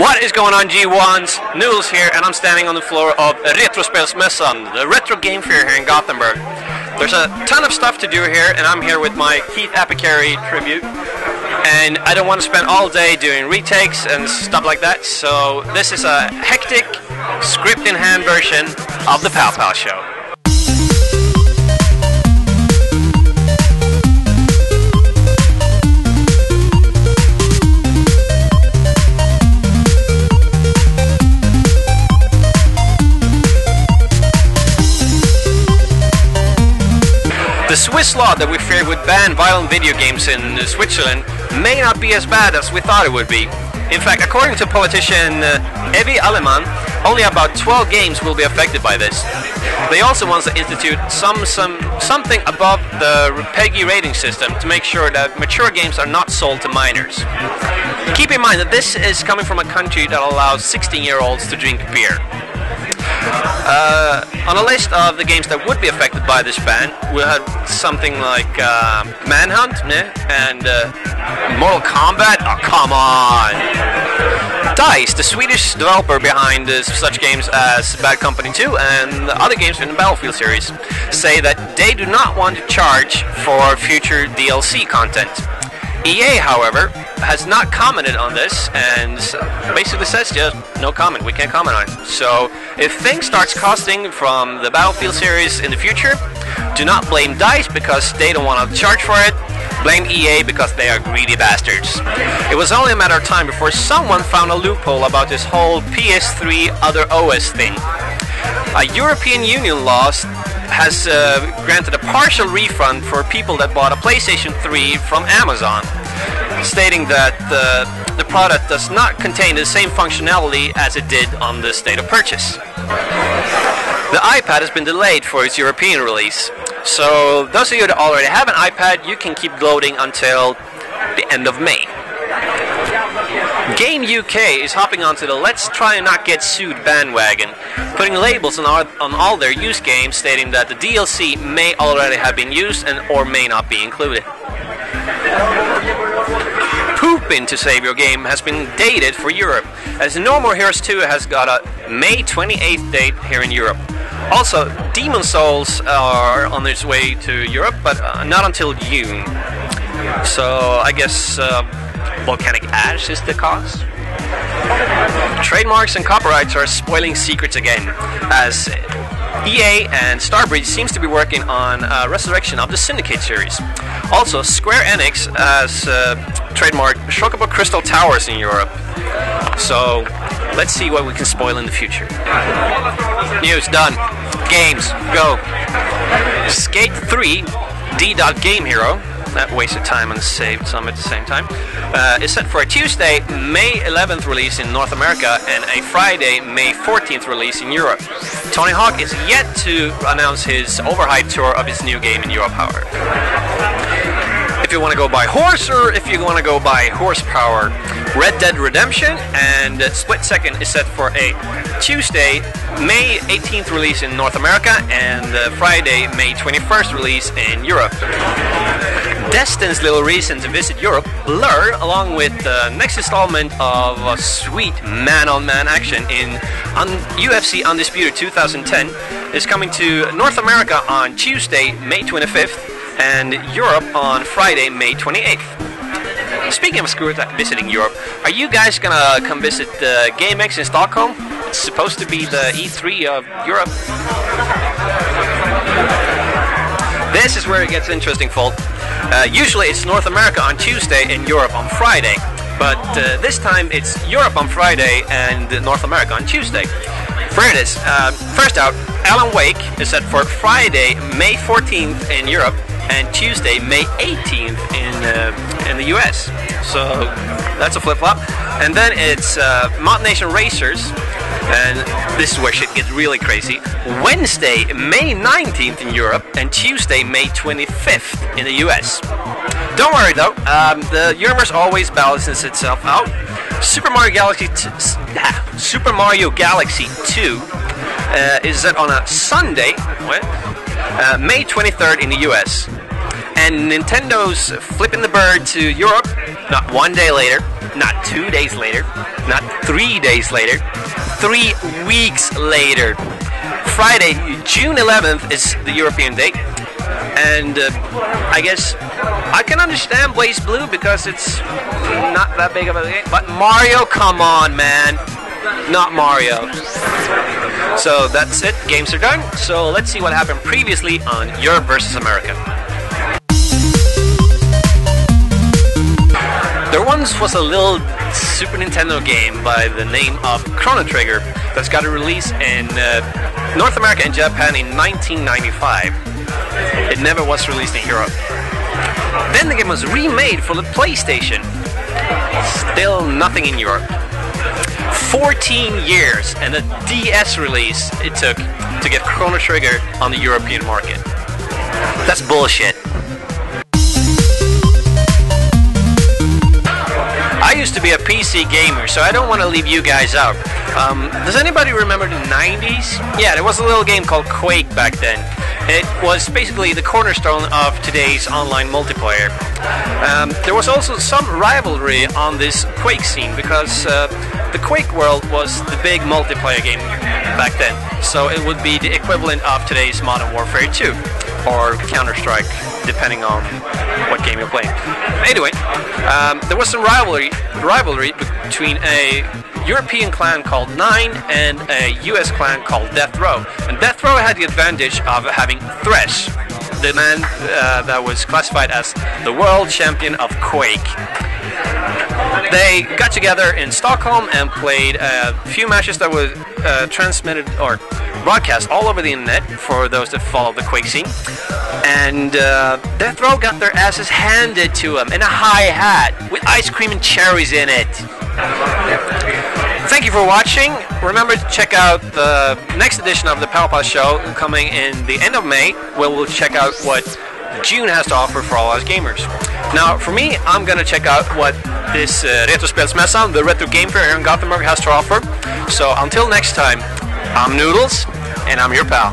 What is going on, G1s? Noodles here, and I'm standing on the floor of Retrospelsmässan, the retro game fair here in Gothenburg. There's a ton of stuff to do here, and I'm here with my Keith Apicary tribute. And I don't want to spend all day doing retakes and stuff like that, so this is a hectic, script-in-hand version of the Pow Pow Show. The Swiss law that we feared would ban violent video games in Switzerland may not be as bad as we thought it would be. In fact, according to politician Evi Aleman, only about 12 games will be affected by this. They also want to institute something above the PEGI rating system to make sure that mature games are not sold to minors. Keep in mind that this is coming from a country that allows 16-year-olds to drink beer. On a list of the games that would be affected by this ban, we had something like Manhunt and Mortal Kombat. Oh, come on! DICE, the Swedish developer behind such games as Bad Company 2 and other games in the Battlefield series, say that they do not want to charge for future DLC content. EA, however, has not commented on this and basically says just no comment, we can't comment on it. So if things starts costing from the Battlefield series in the future, do not blame DICE because they don't want to charge for it, blame EA because they are greedy bastards. It was only a matter of time before someone found a loophole about this whole PS3 other OS thing. A European Union law has granted a partial refund for people that bought a PlayStation 3 from Amazon, stating that the product does not contain the same functionality as it did on the state of purchase. The iPad has been delayed for its European release, so those of you that already have an iPad, you can keep loading until the end of May. Game UK is hopping onto the Let's Try and Not Get Sued bandwagon, putting labels on all their used games stating that the DLC may already have been used and or may not be included. Poopin' to Save Your Game has been dated for Europe, as No More Heroes 2 has got a May 28th date here in Europe. Also, Demon Souls are on its way to Europe, but not until June. So I guess volcanic ash is the cause. Trademarks and copyrights are spoiling secrets again, as EA and Starbreeze seems to be working on a resurrection of the Syndicate series. Also, Square Enix has trademarked Chocobo Crystal Towers in Europe. So let's see what we can spoil in the future. News done. Games, go. Skate 3 D.Game Hero, that wasted time and saved some at the same time, is set for a Tuesday, May 11th release in North America and a Friday, May 14th release in Europe. Tony Hawk is yet to announce his overhyped tour of his new game in Europe, however. If you want to go by horse or if you want to go by horsepower, Red Dead Redemption and Split Second is set for a Tuesday, May 18th release in North America and Friday, May 21st release in Europe. Destin's little reason to visit Europe, Blur, along with the next installment of sweet man-on-man action in UFC Undisputed 2010, is coming to North America on Tuesday, May 25th, and Europe on Friday, May 28th. Speaking of visiting Europe, are you guys gonna come visit the GameX in Stockholm? It's supposed to be the E3 of Europe. This is where it gets interesting, folk. Usually it's North America on Tuesday and Europe on Friday, but this time it's Europe on Friday and North America on Tuesday. Here it is. First out, Alan Wake is set for Friday, May 14th in Europe and Tuesday, May 18th in the US. So that's a flip-flop. And then it's ModNation Racers, and this is where shit gets really crazy. Wednesday, May 19th in Europe, and Tuesday, May 25th in the US. Don't worry though, the universe always balances itself out. Super Mario Galaxy 2 is set on a Sunday, May 23rd in the US. And Nintendo's flipping the bird to Europe, not 1 day later, not 2 days later, not 3 days later, 3 weeks later. Friday, June 11th is the European date, and I guess I can understand Blaze Blue because it's not that big of a game, but Mario, come on, man. Not Mario. So that's it, games are done. So let's see what happened previously on Europe versus America. There once was a little Super Nintendo game by the name of Chrono Trigger that's got a release in North America and Japan in 1995. It never was released in Europe. Then the game was remade for the PlayStation. Still nothing in Europe. 14 years and a DS release it took to get Chrono Trigger on the European market. That's bullshit. I used to be a PC gamer, so I don't want to leave you guys out. Does anybody remember the 90s? Yeah, there was a little game called Quake back then. It was basically the cornerstone of today's online multiplayer. There was also some rivalry on this Quake scene because the Quake world was the big multiplayer game back then. So it would be the equivalent of today's Modern Warfare 2 or Counter-Strike, depending on what game you're playing. Anyway, there was some rivalry between a European clan called Nine and a US clan called Death Row. And Death Row had the advantage of having Thresh, the man that was classified as the world champion of Quake. They got together in Stockholm and played a few matches that were transmitted or broadcast all over the internet for those that follow the Quake scene. And Death Row got their asses handed to them in a high hat with ice cream and cherries in it. Thank you for watching. Remember to check out the next edition of the Palpa Show coming in the end of May, where we'll check out what June has to offer for all us gamers. Now, for me, I'm going to check out what this Retrospelsmässan, the Retro Game Fair here in Gothenburg, has to offer. So until next time, I'm Noodles, and I'm your pal.